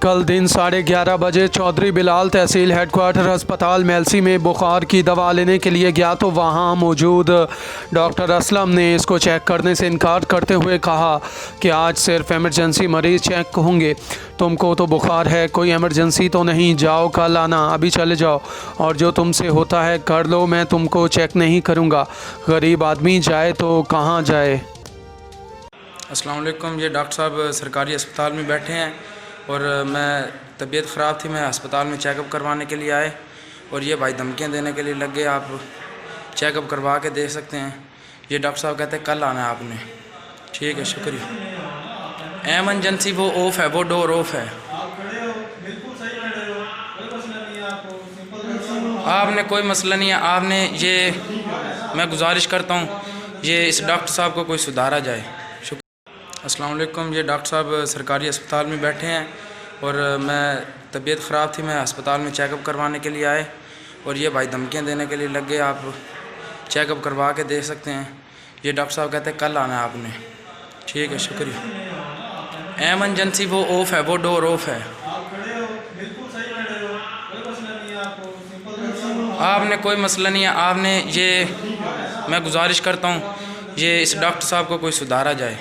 कल दिन 11:30 बजे चौधरी बिलाल तहसील हेडक्वार्टर अस्पताल मेलसी में बुखार की दवा लेने के लिए गया तो वहां मौजूद डॉक्टर असलम ने इसको चेक करने से इनकार करते हुए कहा कि आज सिर्फ इमरजेंसी मरीज़ चेक होंगे। तुमको तो बुखार है, कोई इमरजेंसी तो नहीं, जाओ कल आना, अभी चले जाओ और जो तुमसे होता है कर लो, मैं तुमको चेक नहीं करूँगा। गरीब आदमी जाए तो कहाँ जाए। अस्सलाम वालेकुम। ये डॉक्टर साहब सरकारी अस्पताल में बैठे हैं और मैं तबीयत ख़राब थी, मैं अस्पताल में चेकअप करवाने के लिए आए और ये भाई धमकियां देने के लिए लग गए। आप चेकअप करवा के देख सकते हैं। ये डॉक्टर साहब कहते हैं कल आना है आपने। ठीक है, शुक्रिया। एमरजेंसी वो ऑफ है, वो डोर ऑफ है। आपने कोई मसला नहीं है। आपने ये मैं गुजारिश करता हूँ ये इस डॉक्टर साहब को कोई सुधारा जाए। अस्सलाम वालेकुम। ये डॉक्टर साहब सरकारी अस्पताल में बैठे हैं और मैं तबीयत ख़राब थी, मैं अस्पताल में चेकअप करवाने के लिए आए और ये भाई धमकियां देने के लिए लग गए। आप चेकअप करवा के देख सकते हैं। ये डॉक्टर साहब कहते हैं कल आना है आपने। ठीक है, शुक्रिया। एमरजेंसी वो ऑफ है, वो डोर ऑफ है। आपने कोई मसला नहीं है। आपने ये मैं गुजारिश करता हूँ ये इस डॉक्टर साहब को कोई सुधारा जाए।